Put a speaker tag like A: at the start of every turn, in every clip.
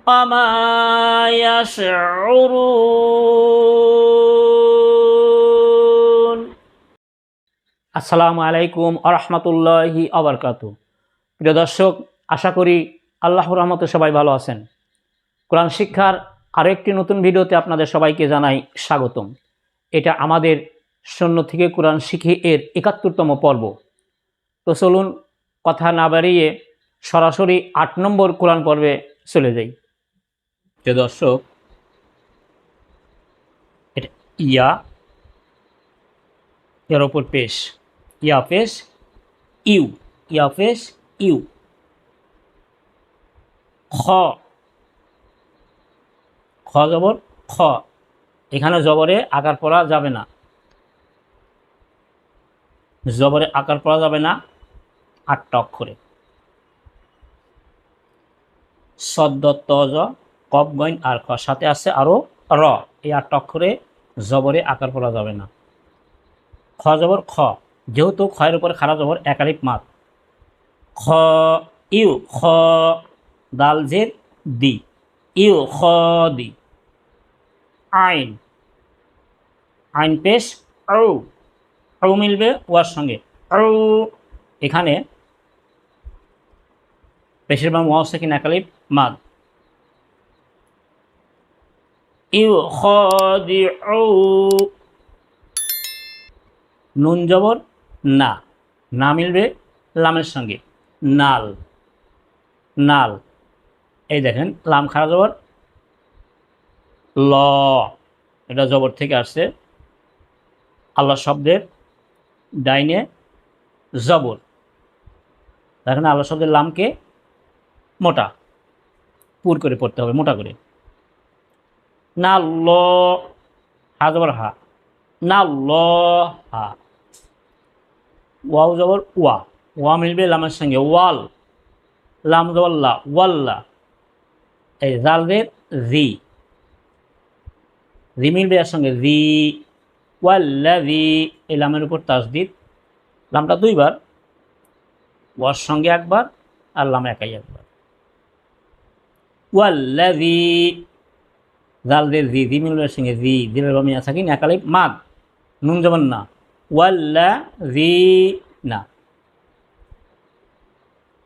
A: وما يشعرون আসসালামু আলাইকুম ওয়া রাহমাতুল্লাহি ওয়া বারাকাতুহু। প্রিয় দর্শক, আশা করি আল্লাহর রহমতে সবাই ভালো আছেন। কোরআন শিক্ষার আরও একটি নতুন ভিডিওতে আপনাদের সবাইকে জানাই স্বাগতম। এটা আমাদের শূন্য থেকে কোরআন শিখি এর ৭১তম পর্ব। তো চলুন কথা না বাড়িয়ে সরাসরি ৮ নম্বর কোরআন পর্বে চলে যাই। প্রিয় দর্শক, এটা ইয়া, এর ওপর পেশ, ইয়া পেশ ইউ, ইয়া পেশ ইউ। খ, খ জবর খ, এখানে জবরে আকার পড়া যাবে না, জবরে আকার পড়া যাবে না ৮টা অক্ষরে। সদ্দ তজ কফ গইন আর খ, সাথে আছে আরও র, এই ৮টা অক্ষরে জবরে আকার পড়া যাবে না। খ জবর খ, যেহেতু খয়ের উপরে খাড়া জবর একালিপ মাত। খ ইউ, খ দাল জের দি, ইউ খ দি। আইন, আইন পেশ ও, ও মিলবে ওয়ার সঙ্গে ও। এখানে পেশের বাম ওয়াও সেকিন একালিপ মাদ। ইউ খ দি ও, নুন জবর না, না মিলবে লামের সঙ্গে নাল, নাল। এই দেখেন লাম খাড়া জবর ল, এটা জবর থেকে আসছে। আল্লাহ শব্দের ডাইনে জবর, দেখেন আল্লাহ শব্দের লামকে মোটা পুর করে পড়তে হবে, মোটা করে। না ল, হা জবর হা, না ল হা। ওয়াও জবর ওয়া, ওয়া মিলবে লামের সঙ্গে ওয়াল, লাম জবর লা, ওয়াল্লা। এই জালদের জি, জি মিলবে এর সঙ্গে জি, ওয়াল্লাযী। এই লামের উপর তাসদিদ, লামটা দুইবার, ওয়ার সঙ্গে একবার আর লাম একাই একবার। ওয়াল্লাযী, জালদের জি, জি মিলবে এর সঙ্গে জি, জিলের বামে সাকিন একালিপ মাদ, নুন জবর না, ওয়াল্লাযী না।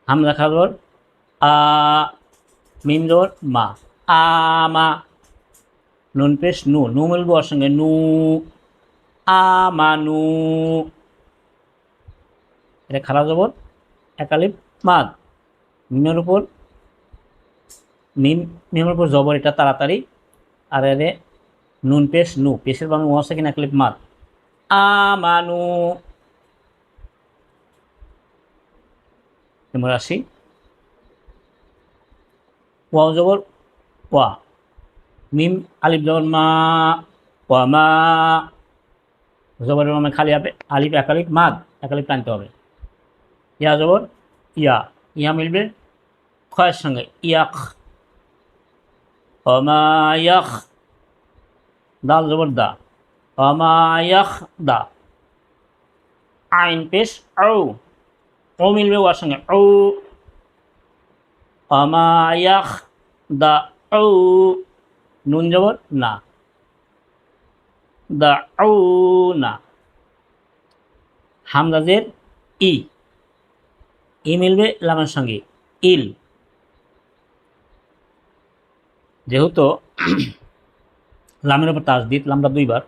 A: হামজা খা জবর আ, মিম জবর মা, আমা। নুন পেশ নু, নু মিলবে ওর সঙ্গে নু, আমানু। এটা খাড়া জবর একালিপ মাদ, মিমের উপর মিম, মিমের উপর জবর, এটা তাড়াতাড়ি। আর এরে নুন পেশ নু, পেশের বামে ওয়া সেকিন একালিপ মাদ, আমানু। এবার আসি ওয়াও জবর ওয়া, মিম আলিফ জবর মা, ওয়া মা। জবরের বামে খালি আলিফ একালিপ মাদ, একালিপ টানতে হবে। ইয়া জবর ইয়া, ইয়া মিলবে খয়ের সঙ্গে ইয়াক, ওমা ইয়াখ। দাল জবর দা, ওমা ইয়াখ দা। আইন পেশ ও, ও মিলবে ওয়ার সঙ্গে ও, ওমা ইয়াখ দা ও। নুন জবর না, দা ও না। হামজাজের ই, ই মিলবে লামের সঙ্গে ইল, যেহেতু লামের উপর তাসদিদ, লামটা দুইবার,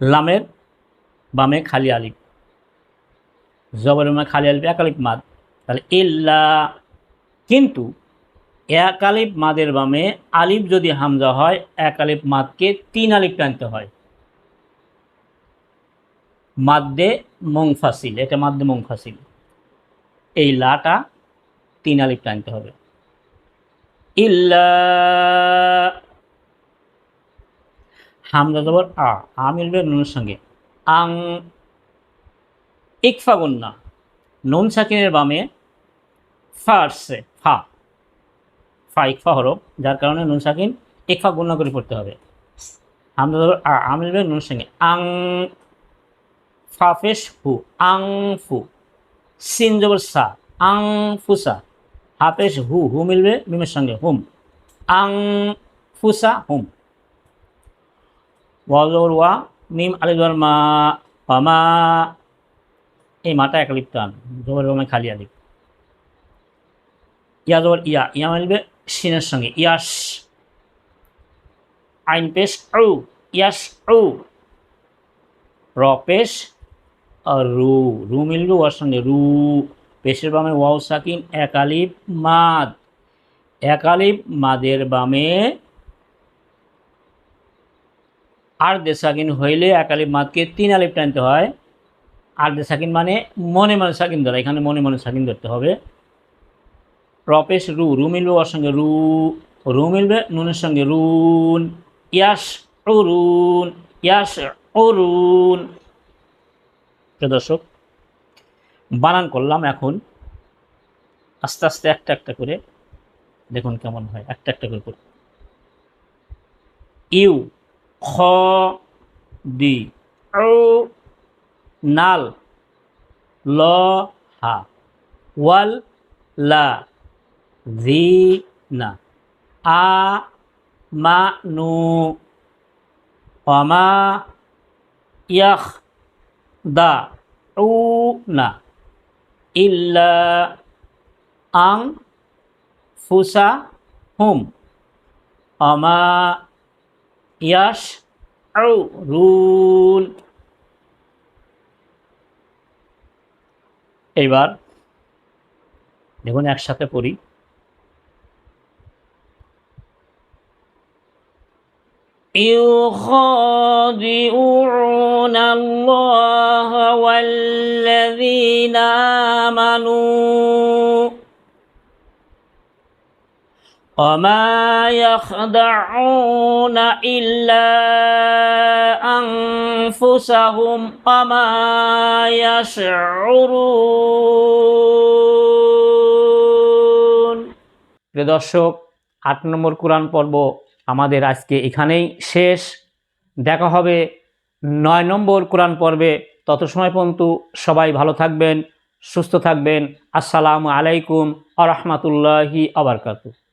A: লামের বামে খালি আলিফ, জবরের বামে খালি আলিফ একালিফ মাদ, তাহলে ইল্লা। কিন্তু এক আলিফ মাদের বামে আলিফ যদি হামজা হয়, এক আলিফ মাদকে ৩ আলিফ টানতে হয়। মাদ্দে মুনফাসিল, এটা মাদ্দে মুনফাসিল, এই লাটা ৩ আলিফ টানতে হবে। ইল্লা, হামজা জবর আ মিলবে নুনের সঙ্গে আং। ইকফা গুন্না, নুন সাকিনের বামে ফা আসছে, ফা, ফা ইকফা হরফ, যার কারণে নুন সাকিন ইকফা গুন্না করে পড়তে হবে। হামজা জবর আ মিলবে নুনের সঙ্গে আং। ফা পেশ হু, আং ফু। সিন জবর সা, আং ফুসা। হাফেশ হু, হু মিলবে মিমের সঙ্গে হুম। আং ফুসা হুম। ওয়াজর ওয়া মিম আলিফ মা, মা, এই মাটা এক আলিফ টান, জবর বামে খালি আলিফ। ইয়া জবর ইয়া, ইয়া মিলবে শিনের সঙ্গে ইয়াস। আইন পেশ উ, ইয়াস উ। র পেশ রু, রু মিলবে ওয়ার সঙ্গে রু। পেশের বামে ওয়াও সাকিন এক আলিফ মাদ, এক আলিফ মাদের বামে আর দে সাকিন হইলে এক আলিফ মাদকে 3 আলিফ টানতে হয়। আর দে সাকিন মানে মনে মনে সাকিন ধরা, এখানে মনে মনে সাকিন ধরতে হবে। রপেশ রু, রু মিলবে ওর সঙ্গে রু, রু মিলবে নুনের সঙ্গে রুন। ইয়াস উরুন, ইয়াস উরুন। প্রিয় দর্শক, বানান করলাম, এখন আস্তে আস্তে একটা একটা করে দেখুন কেমন হয়, একটা একটা করে করি। ইউ, খ, দি, ও, নাল, ল, হা, ওয়াল, লা, জি, না, আ, মা, নু, ওয়ামা, ইয়াখ, দা, উ, না, ইল্লা, আং, ফুসা, হুম, আমা, ইয়াস, আউ, রুল। এইবার দেখুন একসাথে পড়ি। يخادعون الله والذين آمنوا وما يخدعون إلا أنفسهم وما يشعرون। প্রিয় দর্শক, 8 নম্বর কোরআন পর্ব আমাদের আজকে এখানেই শেষ। দেখা হবে 9 নম্বর কোরআন পর্বে। তত সময় পর্যন্ত সবাই ভালো থাকবেন, সুস্থ থাকবেন। আসসালামু আলাইকুম ওয়া রাহমাতুল্লাহি ওয়া বারাকাতুহু।